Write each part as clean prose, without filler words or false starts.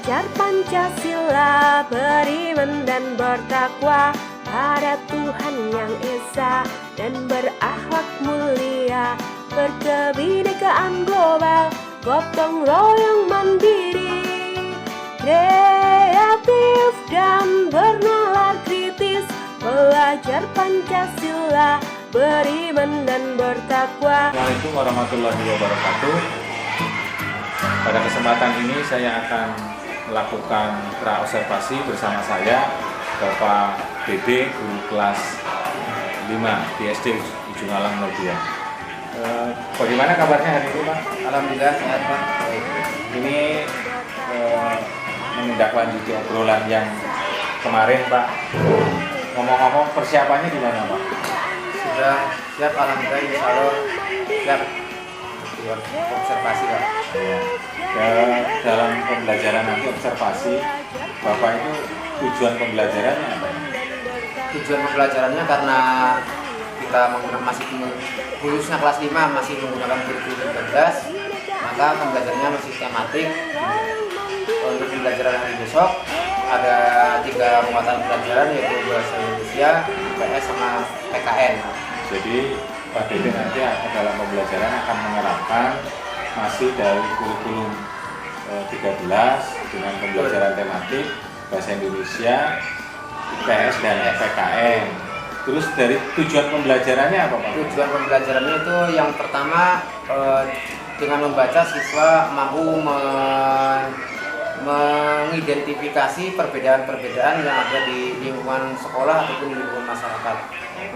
belajar Pancasila, beriman dan bertakwa pada Tuhan yang Esa, dan berakhlak mulia, berkebinekaan global, gotong royong mandiri, kreatif dan bernalar kritis, belajar Pancasila, beriman dan bertakwa. Assalamualaikum warahmatullahi wabarakatuh. Pada kesempatan ini saya akan melakukan pra-observasi bersama saya, Bapak Dede, guru kelas 5 di SD Ujung Alang 02. Bagaimana kabarnya hari ini, Pak? Alhamdulillah sehat, Pak. Ini menindaklanjuti obrolan yang kemarin, Pak. Ngomong-ngomong, persiapannya gimana, Pak? Sudah siap, alhamdulillah, insya Allah siap observasi, Pak. Dalam pembelajaran nanti observasi, Bapak itu tujuan pembelajarannya apa? Tujuan pembelajarannya karena kita khususnya kelas 5 masih menggunakan kurikulum 13, maka pembelajarannya masih tematik. Untuk pembelajaran hari besok ada 3 muatan pelajaran, yaitu bahasa Indonesia, IPS, sama PKN. Jadi Pak Dede nanti dalam pembelajaran akan menerapkan masih dari kurikulum 13 dengan pembelajaran tematik bahasa Indonesia, IPS, dan PKN. Terus dari tujuan pembelajarannya apa, Pak? Tujuan pembelajarannya itu yang pertama, dengan membaca siswa mampu mengidentifikasi perbedaan-perbedaan yang ada di lingkungan sekolah ataupun di lingkungan masyarakat.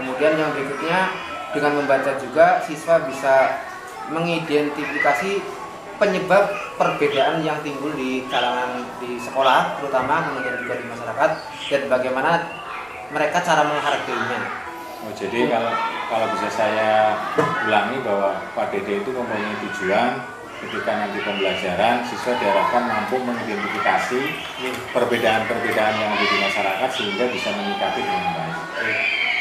Kemudian yang berikutnya, dengan membaca juga siswa bisa mengidentifikasi penyebab perbedaan yang timbul di kalangan di sekolah, terutama, kemudian juga di masyarakat, dan bagaimana mereka cara menghargainya. Oh, jadi kalau bisa saya ulangi bahwa Pak Dede itu mempunyai tujuan ketika nanti pembelajaran siswa diharapkan mampu mengidentifikasi perbedaan-perbedaan yang ada di masyarakat sehingga bisa menyikapi dengan baik.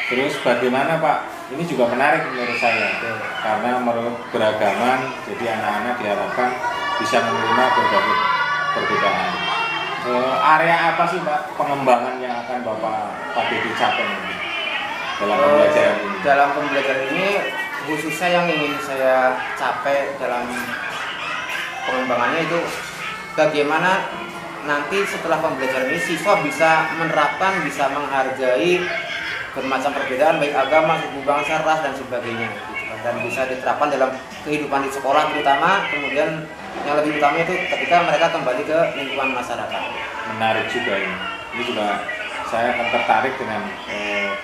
Terus bagaimana, Pak? Ini juga menarik menurut saya karena menurut beragaman, jadi anak-anak diharapkan bisa menerima berbagai perbedaan. Area apa sih, Pak, pengembangan yang akan Pak Dede capai dalam pembelajaran ini? Dalam pembelajaran ini khususnya yang ingin saya capai dalam pengembangannya itu bagaimana nanti setelah pembelajaran ini siswa bisa menerapkan, bisa menghargai bermacam perbedaan baik agama, suku bangsa, ras, dan sebagainya gitu, dan bisa diterapkan dalam kehidupan di sekolah terutama, kemudian yang lebih utama itu ketika mereka kembali ke lingkungan masyarakat. Menarik juga ini. Ini juga saya akan tertarik dengan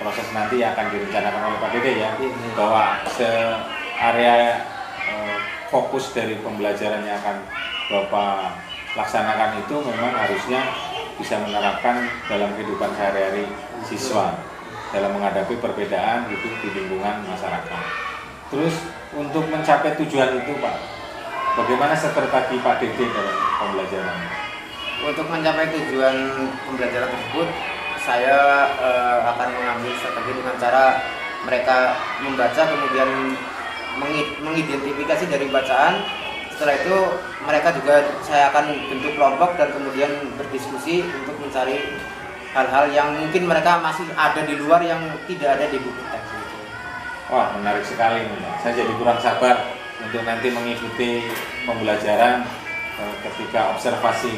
proses nanti yang akan direncanakan oleh Pak Dede ya, bahwa area fokus dari pembelajaran yang akan Bapak laksanakan itu memang harusnya bisa menerapkan dalam kehidupan sehari-hari siswa dalam menghadapi perbedaan itu di lingkungan masyarakat. Terus untuk mencapai tujuan itu, Pak, bagaimana strategi Pak Dede dalam pembelajaran? Untuk mencapai tujuan pembelajaran tersebut, saya akan mengambil strategi dengan cara mereka membaca, kemudian mengidentifikasi dari bacaan. Setelah itu mereka juga saya akan bentuk kelompok dan kemudian berdiskusi untuk mencari hal-hal yang mungkin mereka masih ada di luar yang tidak ada di buku teks. Wah, menarik sekali nih. Saya jadi kurang sabar untuk nanti mengikuti pembelajaran ketika observasi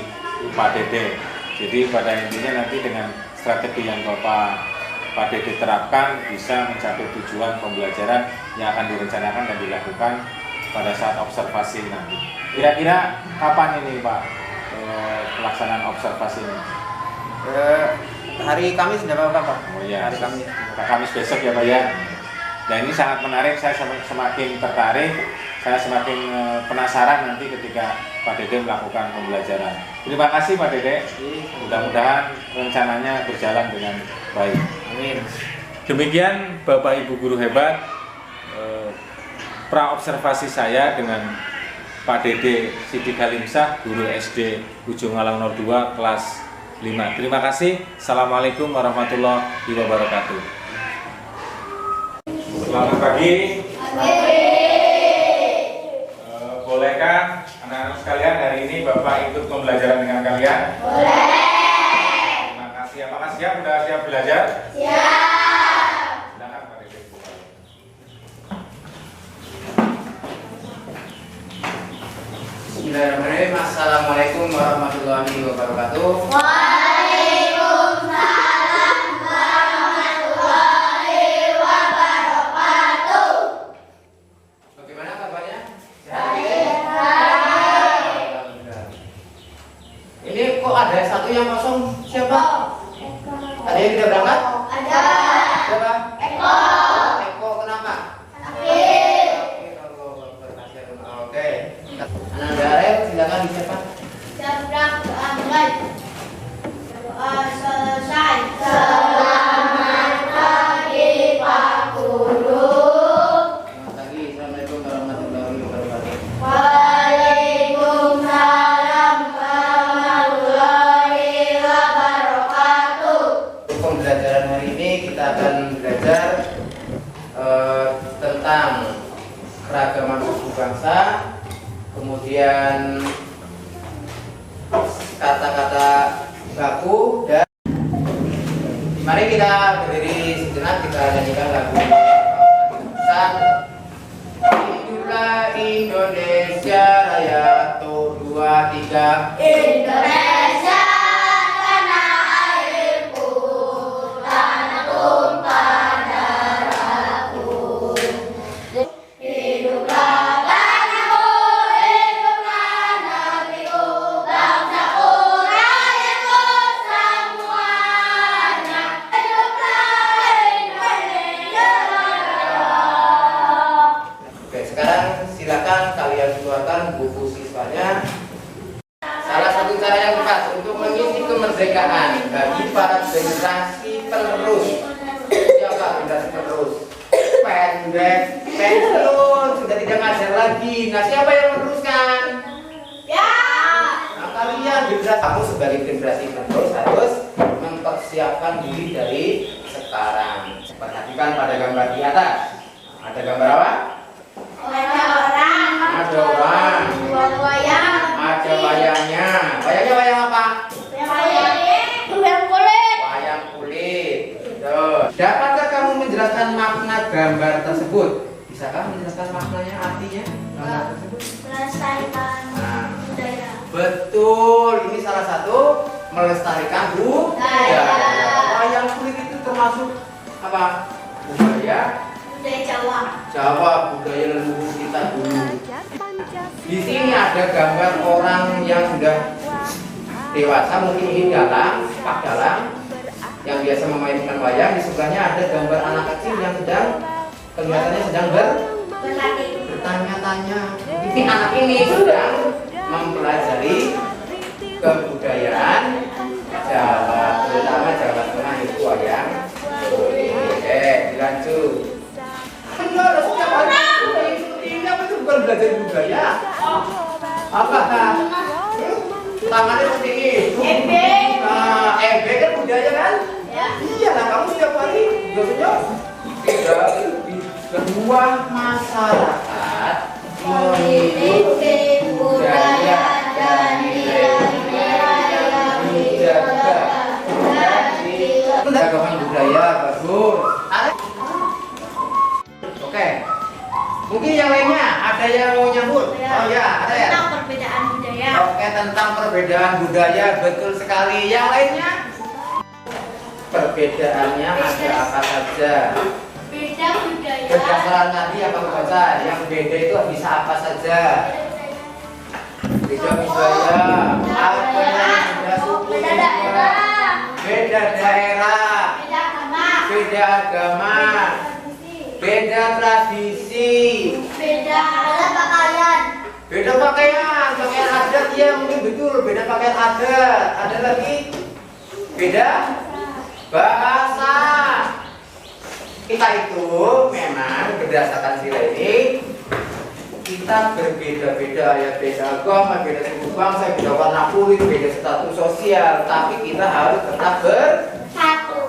Pak Dede. Jadi pada intinya nanti dengan strategi yang Pak Dede terapkan bisa mencapai tujuan pembelajaran yang akan direncanakan dan dilakukan pada saat observasi nanti. Kira-kira kapan ini, Pak, pelaksanaan observasi ini? Hari Kamis sudah Pak. Oh iya, hari Kamis. Kamis besok ya, Pak ya. Dan ini sangat menarik, saya semakin tertarik, saya semakin penasaran nanti ketika Pak Dede melakukan pembelajaran. Terima kasih Pak Dede. Mudah-mudahan rencananya berjalan dengan baik. Amin. Demikian Bapak Ibu guru hebat, pra-observasi saya dengan Pak Dede Sidik Halimsah, guru SD Ujung Alang 02 kelas 5. Terima kasih. Assalamualaikum warahmatullahi wabarakatuh. Selamat pagi. Bolehkah anak anak-anak sekalian, hari ini Bapak ikut pembelajaran dengan kalian? Boleh. Terima kasih. Apakah siap? Sudah siap belajar? Siap. Silakan Pak Dede. Bismillahirrahmanirrahim. Assalamualaikum warahmatullahi wabarakatuh. Bagaimana kabarnya? Ini kok ada satu yang kosong? Siapa? Ada yang tidak berangkat? Ada. Siapa? Eko. Eko kenapa? Sakit. Oke. Anak Darel silakan siapa? Jabrak Ahmad. Doa selesai. Selamat pagi Pak Guru. Selamat pagi. Assalamualaikum warahmatullahi wabarakatuh. Waalaikumsalam warahmatullahi wabarakatuh. Pembelajaran hari ini kita akan belajar tentang keragaman suku bangsa, kemudian kata-kata baku, dan mari kita berdiri sejenak, kita nyanyikan lagu. Inilah Indonesia Raya, 1, 2, 3. Indonesia tanah airku, tanah tumpah darahku. Hiduplah tanahku, hiduplah negeriku, bangsaku, rakyatku semuanya. Hiduplah Indonesia Raya. Oke, sekarang silakan kalian keluarkan buku siswanya. Salah satu cara yang tepat untuk mengisi kemerdekaan bagi para generasi penerus. Siapa generasi penerus? Pendek, pensiun, sudah tidak ngajar lagi. Nah, siapa yang meneruskan? Ya. Nah, kalian generasi, kamu sebagai generasi penerus harus mempersiapkan diri dari sekarang. Perhatikan pada gambar di atas. Ada gambar apa? Ada orang. Ada orang. Wayang. Ada wayangnya. Wayangnya wayang apa? Wayang kulit. Wayang kulit. Tuh. Dapatkah kamu menjelaskan makna gambar tersebut? Bisakah menjelaskan maknanya, artinya gambar tersebut? Melestarikan Nah, budaya. betul. Ini salah satu melestarikan budaya. Wayang kulit itu termasuk apa? Budaya Budaya Jawa. Jawa, budaya leluhur kita dulu. Di sini ada gambar orang yang sudah dewasa, mungkin ini dalang, Pak Dalang, yang biasa memainkan wayang. Di sebelahnya ada gambar anak kecil yang sedang kelihatannya sedang Berlatih. bertanya-tanya. Ini anak ini sedang mempelajari kebudayaan Jawa, terutama Jawa Tengah itu wayang. Oke, dilanjut. Benar, setiap hari seperti ini apa itu bukan belajar budaya? Apa? Tangannya seperti ini. Ebek. Nah, ebek kan budaya kan? Ya. Iya, nah kamu setiap hari biasanya tidak di sebuah masyarakat Memiliki budaya dan nilai-nilai yang dijaga dan keragaman budaya bagus. Oke, mungkin yang lainnya ada yang mau nyambut? Oh ya, ada ya. Tentang perbedaan budaya. Oke, tentang perbedaan budaya, betul sekali. Yang lainnya? Perbedaannya ada apa saja? Beda budaya. Berdasarkan tadi apa baca? Yang beda itu bisa apa saja? Beda budaya, beda suku, Beda daerah. beda daerah, Beda agama. beda agama, beda tradisi, Beda pakaian. beda pakaian, pakaian adat ya mungkin betul, beda pakaian adat. Ada lagi beda bahasa. Kita itu memang berdasarkan sila ini kita berbeda-beda ya, beda agama, beda suku bangsa, beda warna kulit, beda status sosial, tapi kita harus tetap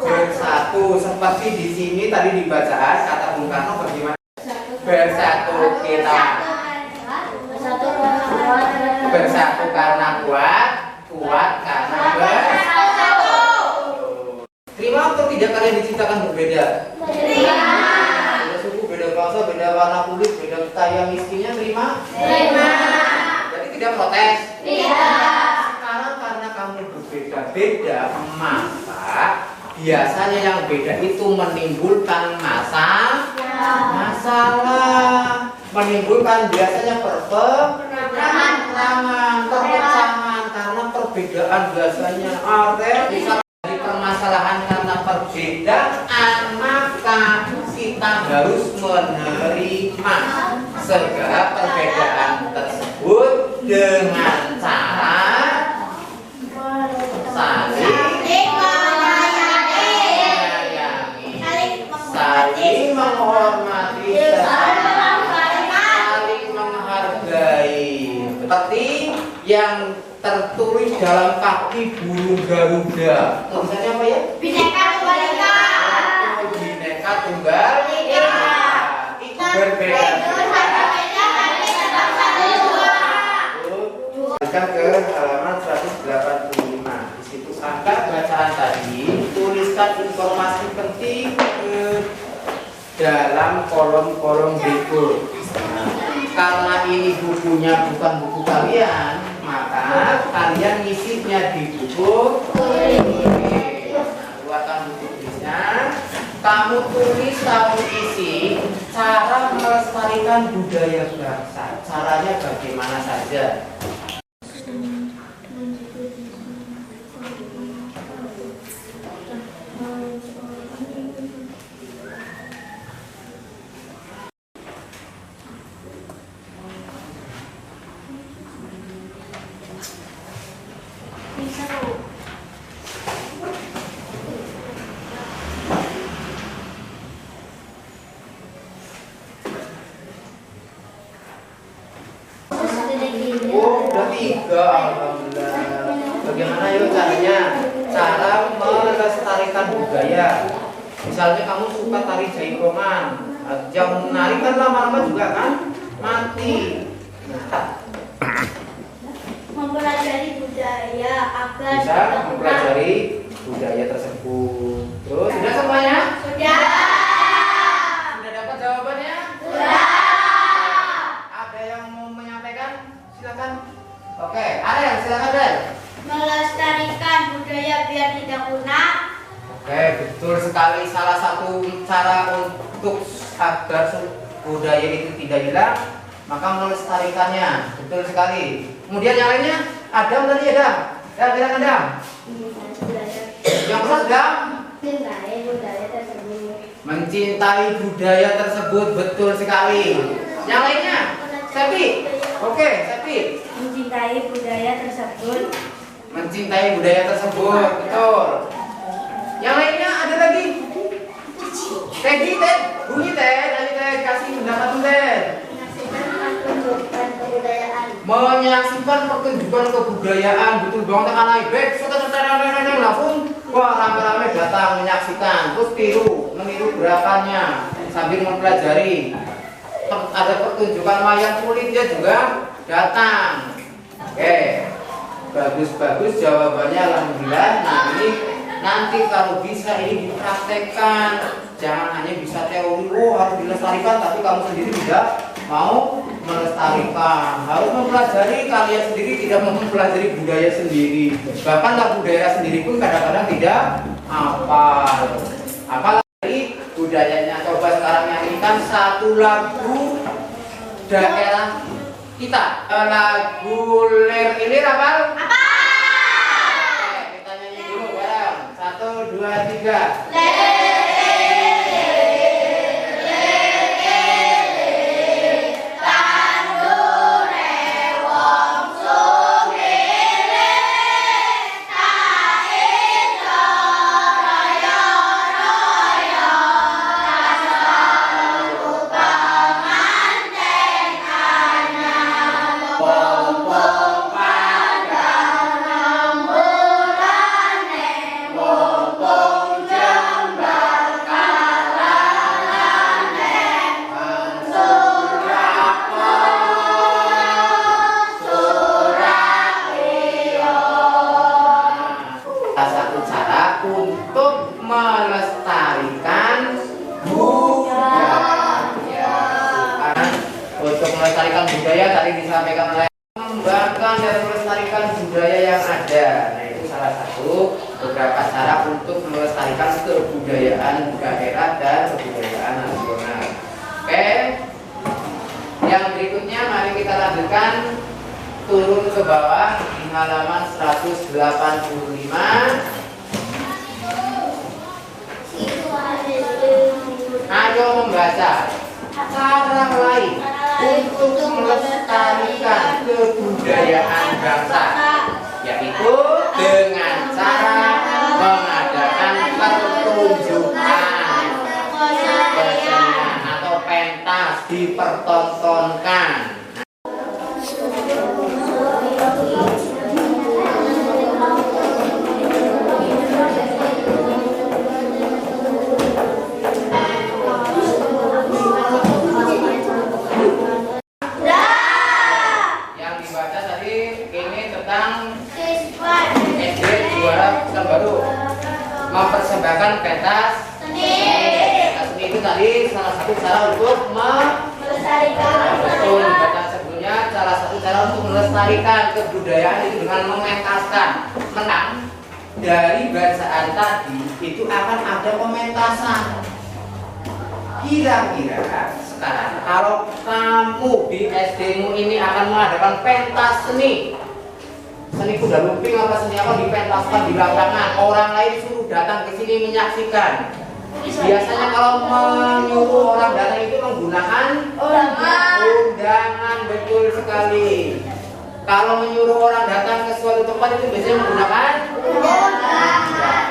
bersatu. Seperti di sini tadi di bacaan kata Bung Karno bagaimana? Bersatu kita. Bersatu Bersatu karena kuat, kuat karena bersatu. Terima atau tidak kalian diciptakan berbeda? Terima. Beda suku, beda bangsa, beda warna kulit, beda kaya miskinnya, terima? Terima. Jadi tidak protes? Tidak. Sekarang karena kamu berbeda-beda, maka biasanya yang beda itu menimbulkan masalah, menimbulkan biasanya perpecahan, karena perbedaan biasanya ada bisa jadi permasalahan karena perbedaan, maka kita harus menerima segala perbedaan tersebut dengan cara saling menghormati, saling menghargai, seperti yang tertulis dalam kaki burung Garuda. Tulisannya apa ya? Bineka Tunggal Ika. Bineka Tunggal Ika. Itu berbeda. Kita ke halaman 185. Di situ angkat bacaan tadi, tuliskan informasi penting ke dalam kolom-kolom berikut. Karena ini bukunya bukan buku kalian, maka kalian ngisinya di buku. Keluarkan buku tulisnya. Kamu tulis, kamu isi cara melestarikan budaya bangsa. Caranya bagaimana saja? Oh, udah 3, alhamdulillah. Bagaimana yuk caranya? Cara melestarikan budaya. Misalnya kamu suka tari jaipongan, yang menari kan lama-lama juga kan mati. Mempelajari budaya agar Bisa mempelajari budaya tersebut. Terus sudah semuanya? Sudah. Sudah dapat jawabannya? Sudah. Ada yang mau menyampaikan? Silakan. Oke, Ariel, silakan Ariel. Melestarikan budaya biar tidak punah. Oke, betul sekali. Salah satu cara untuk agar budaya itu tidak hilang, maka melestarikannya. Betul sekali. Kemudian yang lainnya, Adam tadi Adam. Ya, bilang Adam. Yang plus Adam. Mencintai budaya tersebut. Mencintai budaya tersebut, betul sekali. Yang lainnya, Sepi. Oke, Sepi. Mencintai budaya tersebut. Mencintai budaya tersebut, betul. Yang lainnya ada lagi. Teddy, Ted, bunyi Ted, ayo Ted, kasih pendapat Ted. Menunjukkan kebudayaan. Menyaksikan pertunjukan kebudayaan, betul banget kan baik. Langsung wah rame-rame datang menyaksikan, terus meniru gerakannya sambil mempelajari. Ada pertunjukan wayang kulitnya juga datang. Oke, bagus jawabannya alhamdulillah. Nah ini nanti kalau bisa ini dipraktekkan, jangan hanya bisa teori, harus dilestarikan, tapi kamu sendiri tidak mau melestarikan, harus mempelajari. Kalian sendiri tidak mau mempelajari budaya sendiri, bahkan lah budaya sendiri pun kadang-kadang tidak hafal. Apalagi budayanya. Coba sekarang nyanyikan satu lagu daerah kita. Lagu lir-ilir hafal? Apa? Oke, kita nyanyi dulu bareng. 1, 2, 3. Pom-pom pada melestarikan budaya yang ada. Nah, itu salah satu beberapa cara untuk melestarikan kebudayaan daerah dan kebudayaan nasional. Oke. Yang berikutnya mari kita lanjutkan, turun ke bawah di halaman 185. Ayo membaca cara lain untuk melestarikan kebudayaan bangsa, yaitu dengan cara mengadakan pertunjukan kesenian atau pentas dipertontonkan. Mempersembahkan pentas seni. Pentas seni itu tadi salah satu cara untuk melestarikan. Betul, bacaan sebelumnya salah satu cara untuk melestarikan kebudayaan itu dengan mementaskan. Menang dari bacaan tadi itu akan ada pementasan. Kira-kira sekarang kalau kamu di SD-mu ini akan mengadakan pentas seni, seni kuda lumping apa seni apa dipentaskan di lapangan, orang lain suruh datang ke sini menyaksikan. Biasanya kalau menyuruh orang datang itu menggunakan undangan, betul sekali. Kalau menyuruh orang datang ke suatu tempat itu biasanya menggunakan undangan.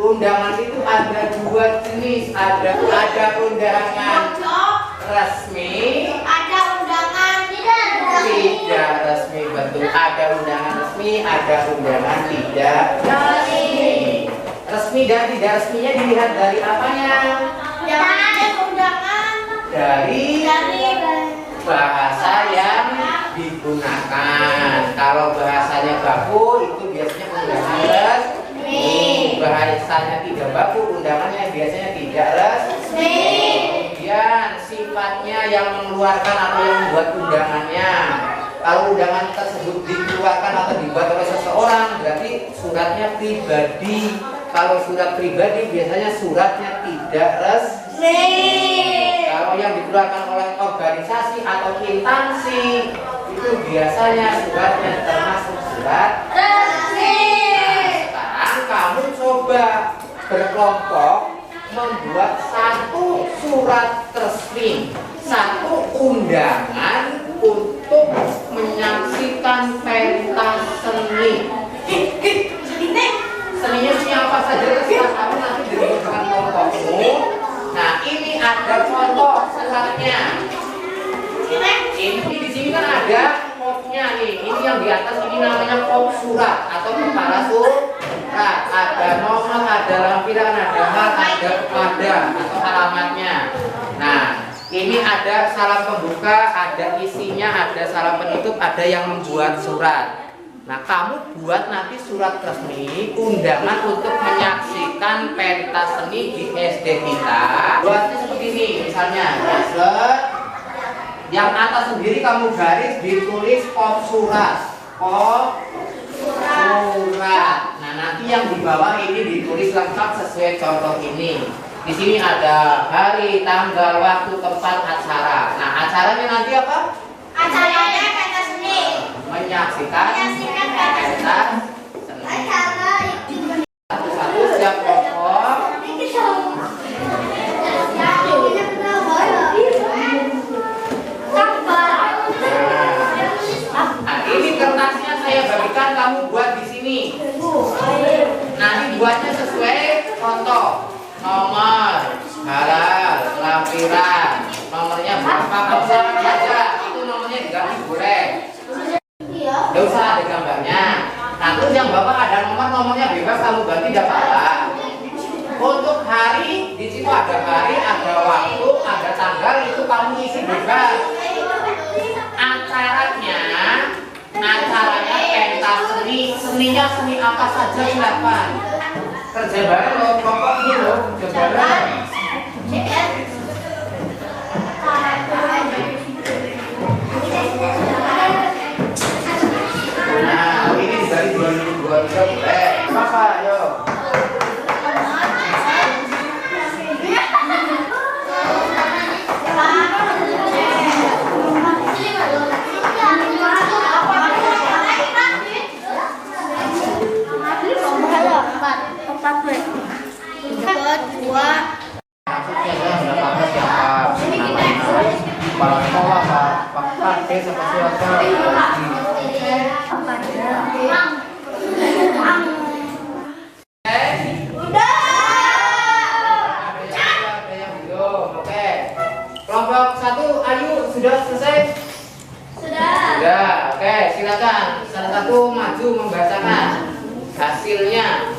Undangan itu ada dua jenis, ada undangan resmi, ada undangan tidak resmi. Betul, ada undangan resmi, ada undangan tidak resmi. Resmi dan tidak resminya dilihat dari apanya? Dari undangan, dari bahasa yang digunakan. Kalau bahasanya baku itu biasanya undangan resmi. Bahasanya tidak baku, undangannya biasanya tidak resmi. Kemudian sifatnya yang mengeluarkan atau yang membuat undangannya. Kalau undangan tersebut dikeluarkan atau dibuat oleh seseorang, berarti suratnya pribadi. Kalau surat pribadi biasanya suratnya tidak resmi. Kalau yang dikeluarkan oleh organisasi atau instansi itu biasanya suratnya termasuk surat resmi. Nah, sekarang kamu coba berkelompok membuat satu surat resmi, satu undangan untuk menyaksikan pentas seni. Seninya seni apa saja terserah kamu nanti dengan kelompokmu. Nah, ini ada contoh suratnya. Ini di sini kan ada kopnya nih. Ini yang di atas ini namanya kop surat atau kepala surat. Ada nomor, ada lampiran, ada hal, ada kepada atau alamatnya. Nah, ini ada salam pembuka, ada isinya, ada salam penutup, ada yang membuat surat. Nah, kamu buat nanti surat resmi undangan untuk menyaksikan pentas seni di SD kita. Buatnya seperti ini, misalnya yang atas sendiri kamu garis ditulis kop surat, kop surat. Nah, nanti yang di bawah ini ditulis lengkap sesuai contoh ini. Di sini ada hari, tanggal, waktu, tempat, acara. Nah, acaranya nanti apa? Acaranya pentas seni. Menyaksikan pentas seni. Satu-satu siap kelompok. Nah, ini kertasnya saya bagikan, kamu buat di sini. Nanti buatnya sesuai contoh. Nomor, halal, lampiran, nomornya berapa, kamu salah saja. Itu nomornya diganti boleh. Tidak usah ada gambarnya. Nah, terus yang bapak ada nomornya bebas kamu ganti, tidak apa-apa. Untuk hari, di situ ada hari, ada waktu, ada tanggal, itu kamu isi bebas. Acaranya pentas seni, seninya seni apa saja silakan. Kerja bareng loh, kelompok ini loh, kerja bareng. Nah, 2, 3 boleh. Apa, ayo. Kedua, Maksudnya adalah berapa siapa namanya? Kepala sekolah, Pak Kades, apa siapa? Ada yang belum, oke. Kelompok 1, Ayu, sudah selesai? Sudah, oke, silakan. Salah satu maju membacakan hasilnya.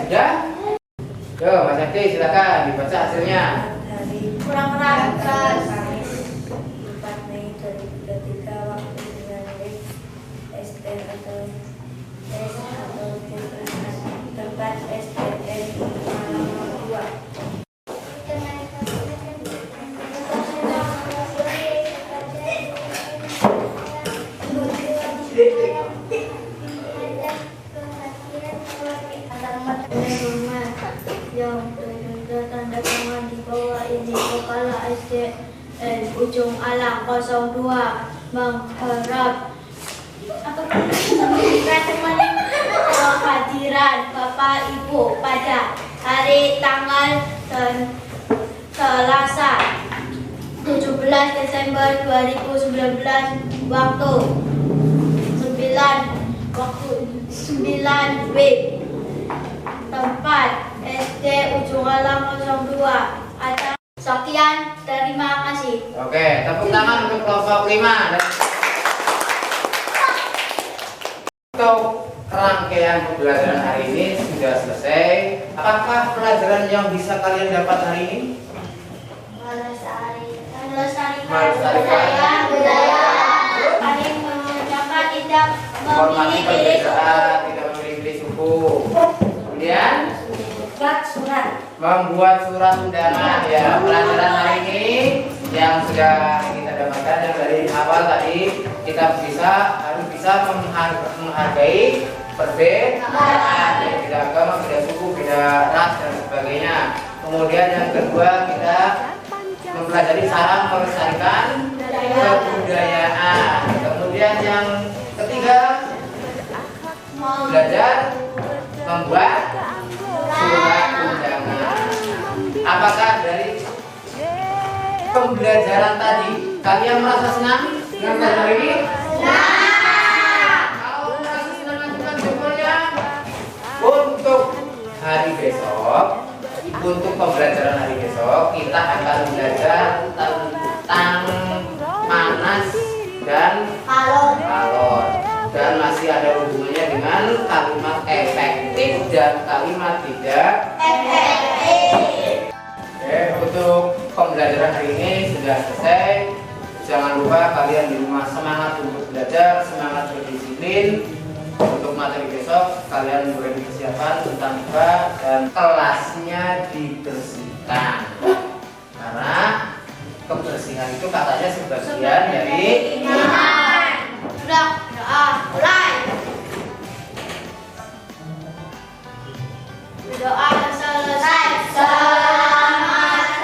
Sudah? Yo, Mas Adi, silakan dibaca hasilnya. kurang keras. 4 Mei 2023 waktu dengan SD atau tempat SDN halaman 2. Yang tertunda tanda tangan di bawah ini kepala SDN Ujung Alang 02 mengharap kehadiran Bapak Ibu pada hari tanggal Selasa 17 Desember 2019 waktu 9 WIB tempat SD Ujung Alang 02. Sekian, terima kasih. Oke, tepuk tangan untuk kelompok 5. Untuk rangkaian pembelajaran hari ini sudah selesai. Apakah pelajaran yang bisa kalian dapat hari ini? Melestarikan budaya. Kami mengucapkan tidak Hormati memilih diri perbedaan, tidak memilih suku. Kemudian membuat surat undangan. Ya, pelajaran hari ini yang sudah kita dapatkan yang dari awal tadi kita harus bisa menghargai perbedaan, beda agama, beda suku, beda ras dan sebagainya. Kemudian yang kedua kita mempelajari cara melestarikan kebudayaan. Kemudian yang ketiga belajar membuat surat undangan. Apakah dari pembelajaran tadi kalian merasa senang dengan pelajaran ini? Kalau merasa senang, lakukan jempolnya. Untuk hari besok, untuk pembelajaran hari besok kita akan belajar tentang panas dan kalor, dan masih ada hubungannya dengan kalimat efektif dan kalimat tidak efektif. Oke, untuk pembelajaran hari ini sudah selesai. Jangan lupa kalian di rumah semangat untuk belajar, semangat berdisiplin. Untuk materi besok kalian boleh dipersiapkan tentang IPA dan kelasnya dibersihkan, karena kebersihan itu katanya sebagian dari iman. Sudah, doa mulai. Doa selesai. Selamat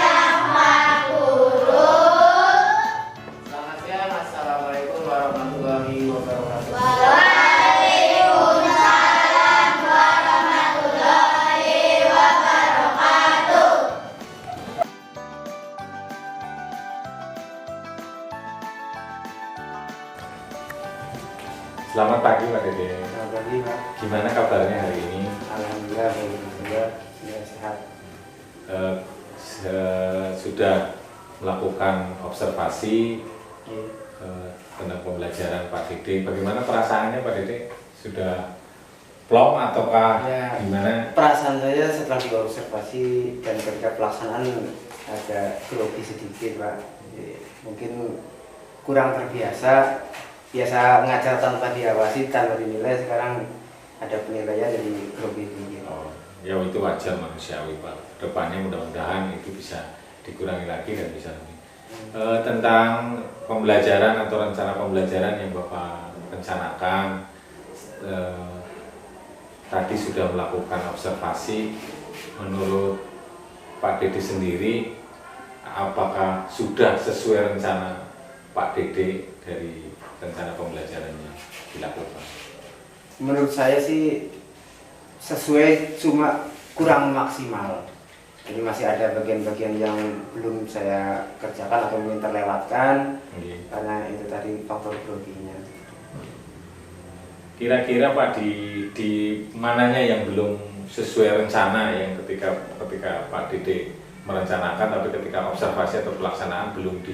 Rahmatullah. Selamat siang, assalamualaikum warahmatullahi wabarakatuh. Waalaikumsalam warahmatullahi wabarakatuh. Selamat pagi Pak Dede. Selamat pagi Pak. Gimana kabarnya hari ini? Alhamdulillah sudah sehat. Sudah melakukan observasi Iya. tentang pembelajaran Pak Dede. Bagaimana perasaannya Pak Dede? Sudah plong ataukah Ya. gimana? Perasaan saya setelah diobservasi dan ketika pelaksanaan agak grogi sedikit Pak. Jadi, mungkin kurang terbiasa. Biasa ngajar tanpa diawasi, tanpa dinilai, sekarang ada penilaian jadi grogi sedikit. Oh, ya itu wajar manusiawi Pak. Depannya mudah-mudahan itu bisa dikurangi lagi dan bisa lebih. Tentang pembelajaran atau rencana pembelajaran yang Bapak rencanakan, tadi sudah melakukan observasi. Menurut Pak Dede sendiri, apakah sudah sesuai rencana Pak Dede dari rencana pembelajaran yang dilakukan? Menurut saya sih sesuai, cuma kurang maksimal. Jadi masih ada bagian-bagian yang belum saya kerjakan atau mungkin terlewatkan karena itu tadi faktor groginya. Kira-kira Pak di mananya yang belum sesuai rencana, yang ketika Pak Dede merencanakan tapi ketika observasi atau pelaksanaan belum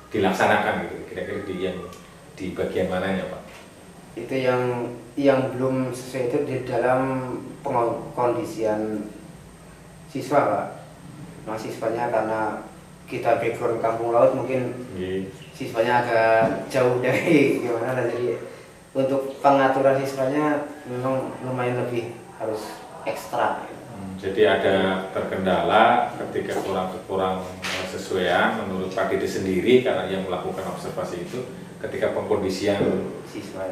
dilaksanakan gitu. Kira-kira di bagian mananya Pak? Itu yang belum sesuai itu di dalam pengkondisian siswa Pak. Mahasiswanya karena kita background kampung laut mungkin siswanya agak jauh dari gimana, jadi untuk pengaturan siswanya memang lumayan lebih harus ekstra. Jadi ada terkendala ketika kurang sesuaian menurut Pak Dede sendiri karena yang melakukan observasi itu ketika pengkondisian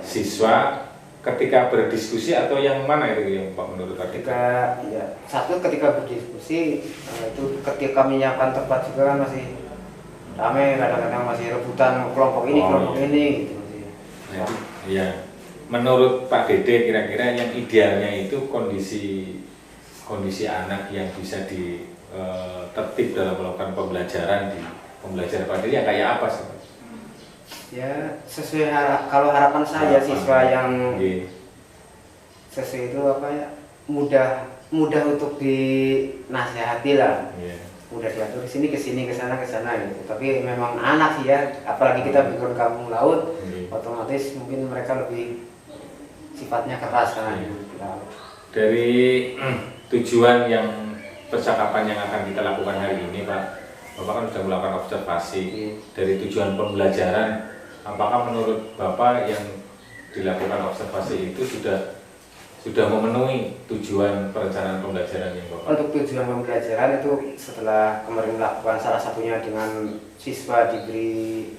siswa ketika berdiskusi, atau yang mana itu yang Pak menurut Pak Dede? Ketika berdiskusi itu ketika menyiapkan tempat juga kan masih ramai, kadang-kadang masih rebutan kelompok ini gitu. Nah, iya. Menurut Pak Dede kira-kira yang idealnya itu kondisi anak yang bisa tertib dalam melakukan pembelajaran di pembelajaran Pak Dede yang kayak apa sih? Ya sesuai kalau harapan saya siswa yang sesuai itu mudah untuk dinasihati lah, mudah diatur ke sini ke sana gitu. Tapi memang anak sih ya, apalagi kita bikin kampung laut, otomatis mungkin mereka lebih sifatnya keras kan. Dari tujuan yang percakapan yang akan kita lakukan hari ini Pak, Bapak kan sudah melakukan observasi dari tujuan pembelajaran. Apakah menurut Bapak yang dilakukan observasi itu sudah memenuhi tujuan perencanaan pembelajaran yang Bapak? Untuk tujuan pembelajaran itu setelah kemarin melakukan salah satunya dengan siswa diberi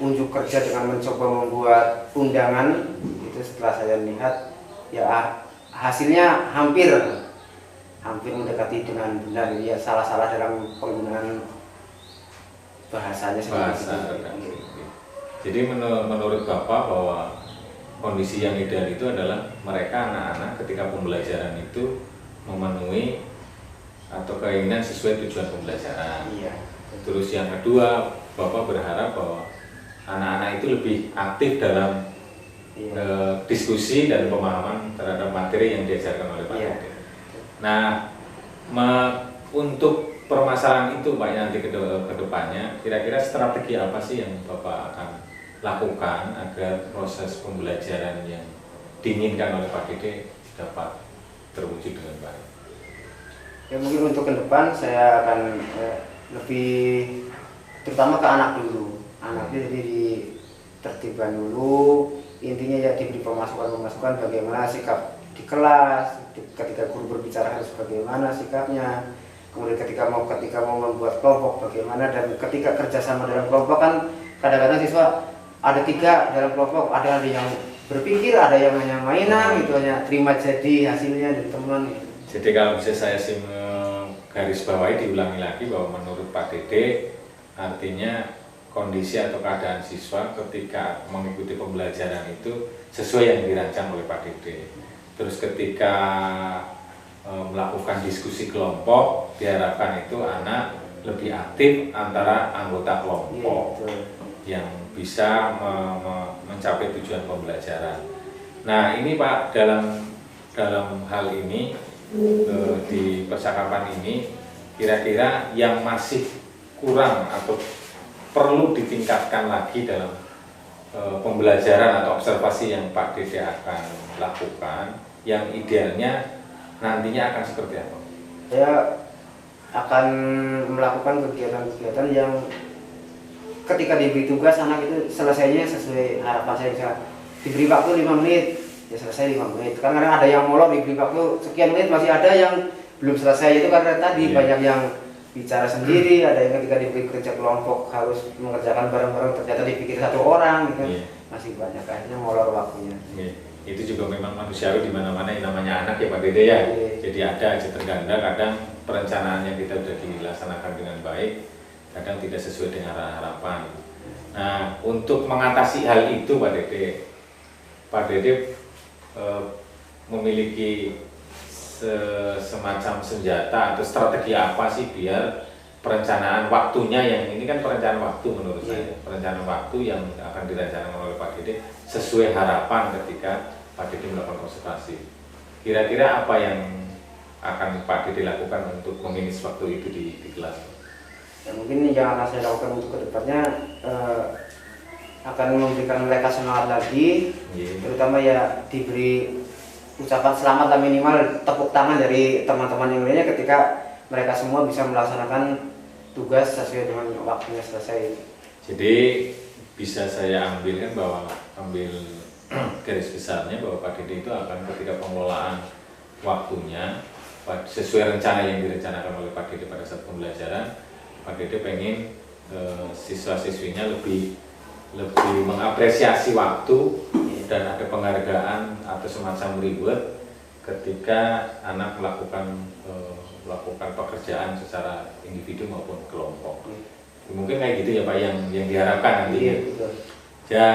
unjuk kerja dengan mencoba membuat undangan, itu setelah saya lihat ya hasilnya hampir mendekati dengan benar, ya salah-salah dalam penggunaan bahasanya seperti. Jadi menurut Bapak bahwa kondisi yang ideal itu adalah mereka anak-anak ketika pembelajaran itu memenuhi atau keinginan sesuai tujuan pembelajaran. Iya. Terus yang kedua, Bapak berharap bahwa anak-anak itu lebih aktif dalam diskusi dan pemahaman terhadap materi yang diajarkan oleh Pak Dede. Nah, untuk permasalahan itu Pak nanti ke depannya, kira-kira strategi apa sih yang Bapak akan lakukan agar proses pembelajaran yang diinginkan oleh Pak Dede dapat terwujud dengan baik? Ya mungkin untuk ke depan saya akan lebih terutama ke anak dulu. Anaknya jadi ditertibkan dulu, intinya ya diberi pemasukan bagaimana sikap di kelas, ketika guru berbicara harus bagaimana sikapnya, kemudian ketika mau membuat kelompok bagaimana, dan ketika kerjasama dalam kelompok kan kadang-kadang siswa ada 3 dalam kelompok, ada yang berpikir, ada yang hanya mainan gitu, hanya terima jadi hasilnya dari teman. Jadi kalau bisa saya garis bawahi, diulangi lagi bahwa menurut Pak Dede artinya kondisi atau keadaan siswa ketika mengikuti pembelajaran itu sesuai yang dirancang oleh Pak Dede. Terus ketika melakukan diskusi kelompok, diharapkan itu anak lebih aktif antara anggota kelompok yang bisa mencapai tujuan pembelajaran. Nah ini Pak, dalam hal ini di percakapan ini kira-kira yang masih kurang atau perlu ditingkatkan lagi dalam pembelajaran atau observasi yang Pak Dede akan lakukan, yang idealnya nantinya akan seperti apa? Saya akan melakukan kegiatan-kegiatan yang ketika diberi tugas anak itu selesainya sesuai harapan saya. Misalnya diberi waktu 5 menit, ya selesai 5 menit. Karena ada yang molor, diberi waktu sekian menit masih ada yang belum selesai, itu karena tadi banyak yang bicara sendiri, ada yang ketika diberi kerja kelompok harus mengerjakan bareng-bareng ternyata dipikir satu orang gitu. Masih banyak, akhirnya molor waktunya. Itu juga memang manusiawi di mana-mana yang namanya anak ya Pak Dede ya. Jadi ada aja terganda, kadang perencanaan yang kita sudah dilaksanakan dengan baik, kadang tidak sesuai dengan harapan. Nah, untuk mengatasi hal itu Pak Dede memiliki semacam senjata atau strategi apa sih biar perencanaan waktunya, yang ini kan perencanaan waktu menurut saya, perencanaan waktu yang akan direncanakan oleh Pak Dede sesuai harapan ketika Pak Dede melakukan konsultasi. Kira-kira apa yang akan Pak Dede lakukan untuk meminimasi waktu itu di kelas? Ya, mungkin yang akan saya lakukan untuk kedepannya akan memberikan mereka semangat lagi, terutama ya diberi ucapan selamat lah, minimal tepuk tangan dari teman-teman yang lainnya ketika mereka semua bisa melaksanakan tugas sesuai dengan waktunya selesai. Jadi bisa saya ambil garis besarnya bahwa Pak Dede itu akan ketika pengelolaan waktunya sesuai rencana yang direncanakan oleh Pak Dede pada saat pembelajaran, Pak Dede pengen siswa-siswinya lebih mengapresiasi waktu dan ada penghargaan atau semacam reward ketika anak melakukan pekerjaan secara individu maupun kelompok. Mungkin kayak gitu ya Pak yang diharapkan nanti. Ya,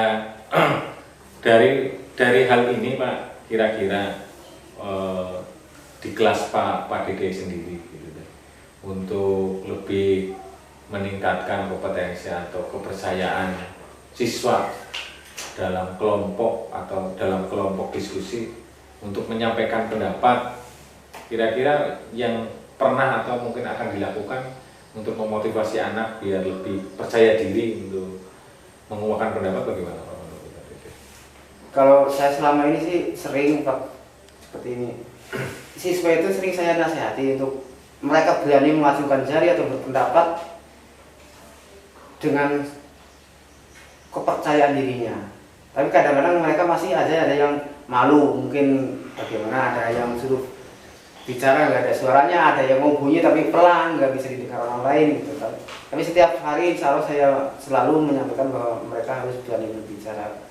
dari hal ini Pak, kira-kira di kelas Pak Dede sendiri gitu, untuk lebih meningkatkan kompetensi atau kepercayaan siswa dalam kelompok atau dalam kelompok diskusi untuk menyampaikan pendapat, kira-kira yang pernah atau mungkin akan dilakukan untuk memotivasi anak biar lebih percaya diri untuk mengemukakan pendapat bagaimana Pak? Kalau saya selama ini sih sering Pak seperti ini, siswa itu sering saya nasihati untuk mereka berani mengajukan jari atau berpendapat dengan kepercayaan dirinya. Tapi kadang-kadang mereka masih ada yang malu, mungkin bagaimana, ada yang suruh bicara nggak ada suaranya, ada yang mau bunyi tapi pelan, nggak bisa didengar orang lain gitu kan. Tapi setiap hari insya Allah saya selalu menyampaikan bahwa mereka harus berani berbicara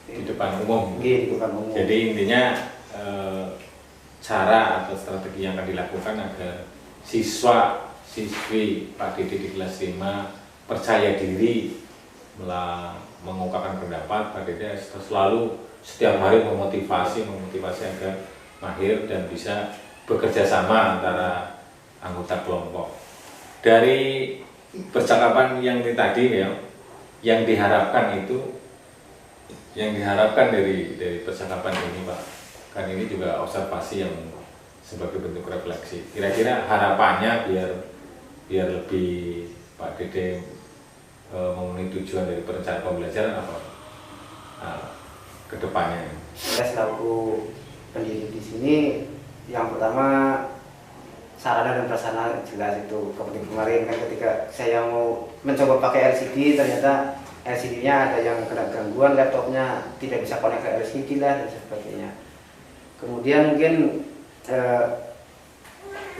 di depan umum. Di depan umum. Jadi intinya cara atau strategi yang akan dilakukan agar siswi Pak Dede di kelas 5 percaya diri mengungkapkan pendapat. Pak Dede selalu setiap hari memotivasi agar mahir dan bisa bekerja sama antara anggota kelompok. Dari percakapan yang tadi ya, yang diharapkan dari percakapan ini Pak, kan ini juga observasi yang sebagai bentuk refleksi. Kira-kira harapannya biar lebih Pak Dede memenuhi tujuan dari perencanaan pembelajaran apa ke depannya? Saya selaku pendidik di sini, yang pertama sarana dan prasarana jelas itu. Kemarin kan ketika saya mau mencoba pakai LCD, ternyata LCD-nya ada yang kena gangguan, laptopnya tidak bisa connect ke LCD lah dan sebagainya. Kemudian mungkin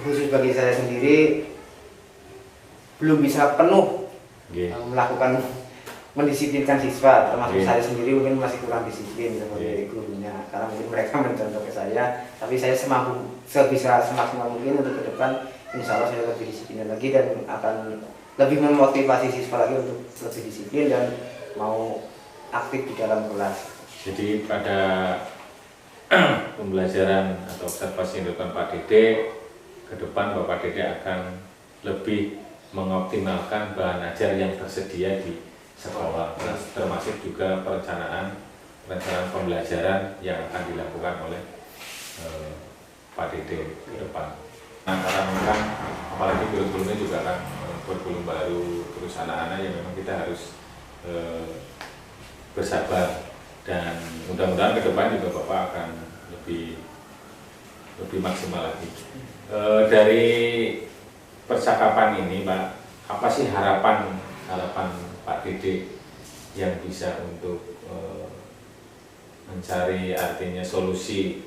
khusus bagi saya sendiri belum bisa penuh melakukan mendisiplinkan siswa, termasuk saya sendiri mungkin masih kurang disiplin sebagai gurunya, karena mungkin mereka mencontoh ke saya, tapi saya sebisa semaksimal mungkin untuk ke depan insya Allah saya lebih disiplin lagi dan akan lebih memotivasi siswa lagi untuk lebih disiplin dan mau aktif di dalam kelas. Jadi pada pembelajaran atau observasi yang dilakukan Pak Dede, ke depan Bapak Dede akan lebih mengoptimalkan bahan ajar yang tersedia di sekolah, termasuk juga perencanaan pembelajaran yang akan dilakukan oleh Pak Dede ke depan. Nah, karena memang apalagi kurikulumnya juga kan kurikulum baru, terus anak-anak yang memang kita harus bersabar, dan mudah-mudahan ke depan juga Bapak akan lebih maksimal lagi. Dari percakapan ini Pak, apa sih harapan Pak Dede yang bisa untuk mencari artinya solusi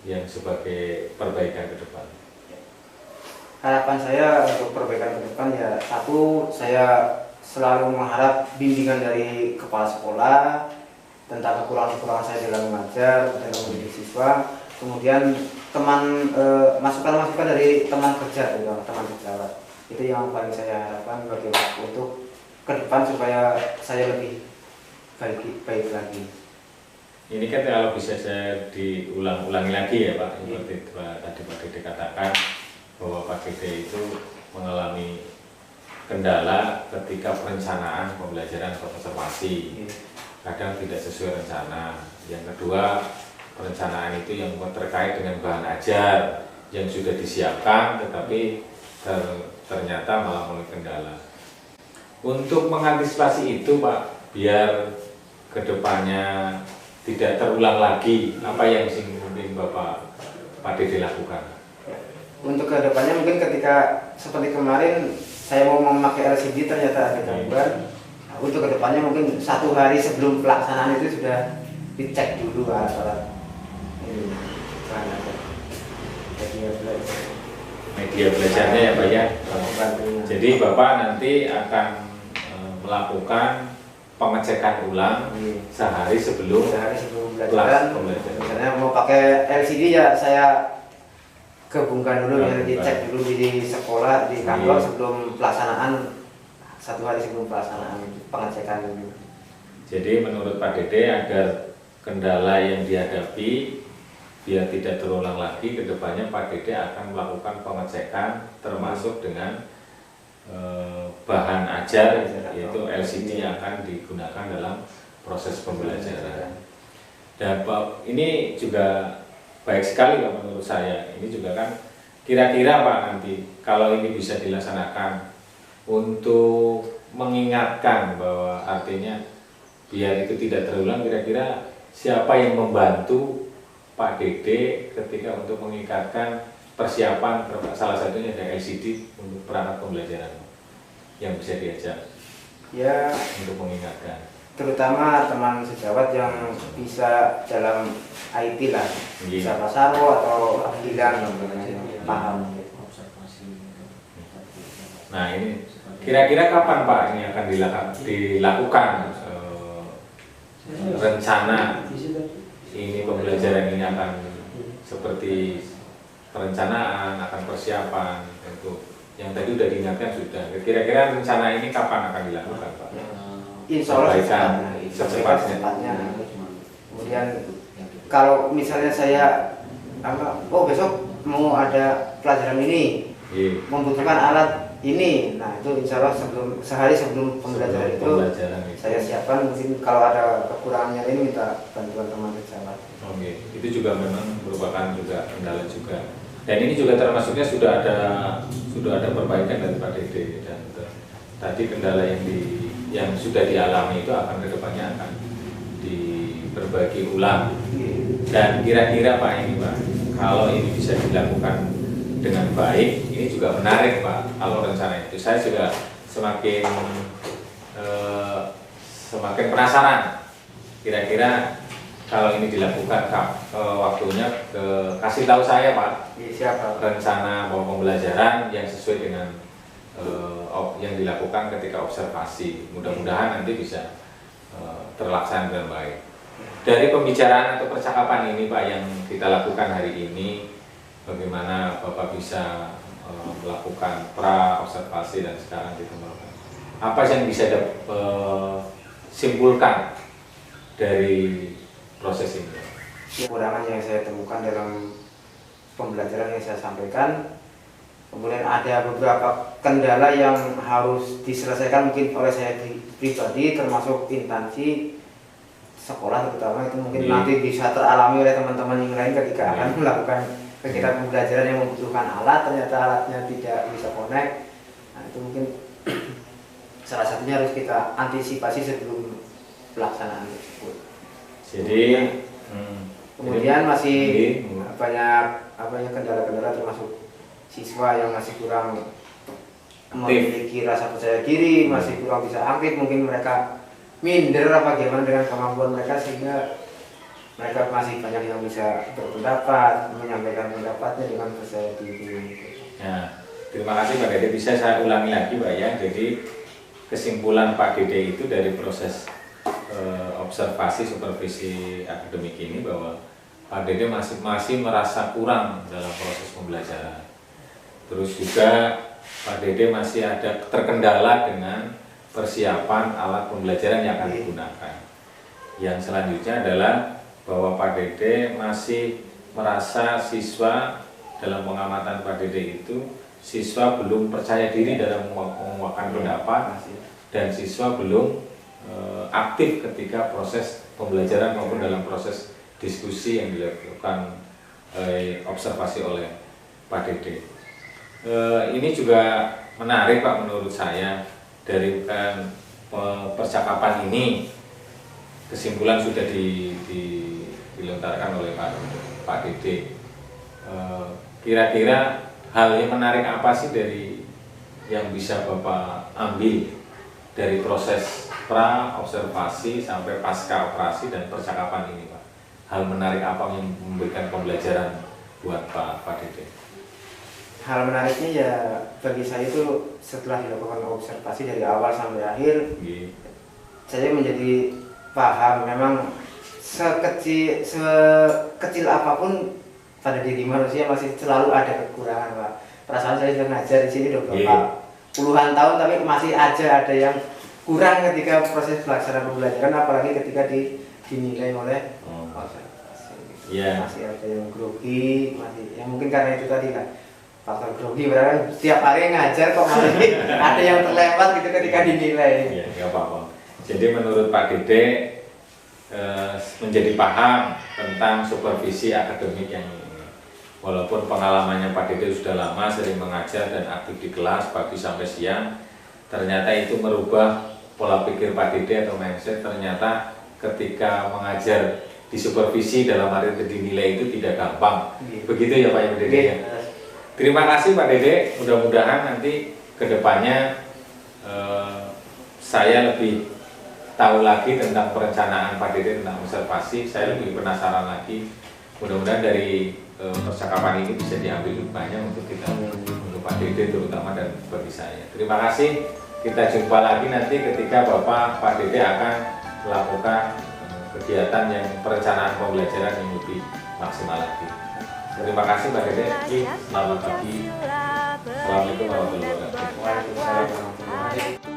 yang sebagai perbaikan ke depan? harapan saya untuk perbaikan ke depan ya, satu, saya selalu mengharap bimbingan dari kepala sekolah tentang kekurangan-kekurangan saya dalam mengajar, dalam mendidik siswa. Kemudian masukan-masukan dari teman kerja, teman sejawat. Itu yang paling saya harapkan bagi untuk ke depan supaya saya lebih baik lagi. Ini kan kalau bisa saya diulang-ulangi lagi ya Pak, seperti tadi Pak Dede katakan bahwa Pak Dede itu mengalami kendala ketika perencanaan pembelajaran atau observasi, kadang tidak sesuai rencana. Yang kedua, perencanaan itu yang terkait dengan bahan ajar yang sudah disiapkan tetapi ternyata malah mulai kendala. Untuk mengantisipasi itu Pak, biar kedepannya tidak terulang lagi, apa yang mungkin Pak Dede lakukan? Untuk kedepannya mungkin ketika seperti kemarin saya mau memakai LCD ternyata ada gangguan. Untuk kedepannya mungkin 1 hari sebelum pelaksanaan itu sudah dicek dulu alat-alat ini, media belajarnya ya Pak ya. Jadi Bapak nanti akan melakukan pengecekan ulang sehari sebelum pembelajaran. Misalnya mau pakai LCD ya saya gabungkan dulu, ya dicek dulu di sekolah, di kantor sebelum pelaksanaan, 1 hari sebelum pelaksanaan pengecekan ini. Jadi menurut Pak Dede agar kendala yang dihadapi biar tidak terulang lagi, kedepannya Pak Dede akan melakukan pengecekan termasuk dengan bahan ajar yaitu LCD yang akan digunakan dalam proses pembelajaran. Dan Pak, ini juga baik sekali Pak menurut saya. Ini juga kan kira-kira Pak nanti kalau ini bisa dilaksanakan untuk mengingatkan bahwa artinya biar itu tidak terulang, kira-kira siapa yang membantu Pak Dede ketika untuk mengingatkan persiapan, salah satunya ada LCD untuk perangkat pembelajaran yang bisa diajak ya untuk mengingatkan, terutama teman sejawat yang bisa dalam IT lah, bisa pasaro atau bilang paham. Nah ini kira-kira kapan Pak ini akan dilakukan rencana ini pembelajaran ini akan seperti perencanaan, akan persiapan untuk yang tadi udah diingatkan sudah. Kira-kira rencana ini kapan akan dilakukan Pak? Insya Allah secepatnya. Kemudian kalau misalnya saya besok mau ada pelajaran ini, membutuhkan alat ini, nah itu insya Allah sehari sebelum pembelajaran itu saya siapkan. Mungkin kalau ada kekurangannya ini minta bantuan teman sejawat. Oke, itu juga memang merupakan juga kendala juga. Dan ini juga termasuknya sudah ada perbaikan dari Pak Dede, dan tadi kendala yang sudah dialami itu akan kedepannya akan diperbaiki ulang. Dan kira-kira Pak ini Pak, kalau ini bisa dilakukan dengan baik, ini juga menarik Pak. Kalau rencana itu saya juga semakin penasaran. Kira-kira kalau ini dilakukan waktunya kasih tahu saya Pak. Siapa? Rencana pembelajaran yang sesuai dengan yang dilakukan ketika observasi. Mudah-mudahan nanti bisa terlaksana dengan baik. Dari pembicaraan atau percakapan ini Pak yang kita lakukan hari ini, bagaimana Bapak bisa melakukan pra-observasi dan sekarang ditemukan. Apa yang bisa simpulkan dari proses ini? Kekurangan yang saya temukan dalam pembelajaran yang saya sampaikan, kemudian ada beberapa kendala yang harus diselesaikan mungkin oleh saya pribadi, termasuk instansi sekolah terutama, itu mungkin nanti bisa teralami oleh teman-teman yang lain ketika akan melakukan kegiatan pembelajaran yang membutuhkan alat, ternyata alatnya tidak bisa connect. Nah itu mungkin salah satunya harus kita antisipasi sebelum pelaksanaan tersebut. Jadi kemudian masih banyak kendala-kendala, termasuk siswa yang masih kurang memiliki rasa percaya diri, masih kurang bisa aktif, mungkin mereka minder apa gimana dengan kemampuan mereka, sehingga mereka masih banyak yang bisa berpendapat, menyampaikan pendapatnya dengan percaya diri. Nah, Terima kasih Pak Dede. Bisa saya ulangi lagi Pak ya. Jadi kesimpulan Pak Dede itu dari proses observasi supervisi akademik ini bahwa Pak Dede masih merasa kurang dalam proses pembelajaran. Terus juga Pak Dede masih ada terkendala dengan persiapan alat pembelajaran yang akan digunakan. Yang selanjutnya adalah bahwa Pak Dede masih merasa siswa dalam pengamatan Pak Dede itu siswa belum percaya diri dalam menguapkan pendapat dan siswa belum aktif ketika proses pembelajaran maupun dalam proses diskusi yang dilakukan observasi oleh Pak Dede. Ini juga menarik Pak menurut saya dari percakapan ini. Kesimpulan sudah dilontarkan oleh Pak Dede. Kira-kira hal yang menarik apa sih dari yang bisa Bapak ambil dari proses pra observasi sampai pasca operasi dan percakapan ini Pak? Hal menarik apa yang memberikan pembelajaran buat Pak Dede? Hal menariknya ya bagi saya itu setelah dilakukan observasi dari awal sampai akhir, saya menjadi paham memang sekecil apapun pada diri manusia masih selalu ada kekurangan Pak. Perasaan saya sudah ngajar di sini udah berapa puluhan tahun tapi masih aja ada yang kurang ketika proses pelaksanaan pembelajaran, apalagi ketika dinilai oleh masih ada yang grogi, masih ya mungkin karena itu tadi lah faktor grogi, berarti setiap hari ngajar kok masih ada yang terlewat gitu ketika dinilai. Iya, nggak apa-apa. Jadi menurut Pak Dede menjadi paham tentang supervisi akademik yang ini. Walaupun pengalamannya Pak Dede sudah lama sering mengajar dan aktif di kelas pagi sampai siang, ternyata itu merubah pola pikir Pak Dede atau mindset. Ternyata ketika mengajar di supervisi dalam arti dinilai itu tidak gampang. Begitu ya Pak Dede ya. Terima kasih Pak Dede. Mudah-mudahan nanti kedepannya saya lebih tahu lagi tentang perencanaan Pak Dede tentang observasi. Saya lebih penasaran lagi. Mudah-mudahan dari percakapan ini bisa diambil hikmahnya untuk kita, untuk Pak Dede terutama dan bagi saya. Terima kasih. Kita jumpa lagi nanti ketika Pak Dede akan melakukan kegiatan yang perencanaan pembelajaran yang lebih maksimal lagi. Terima kasih Pak Dede. Selamat pagi. Assalamualaikum warahmatullahi wabarakatuh. Waalaikumsalam warahmatullahi wabarakatuh.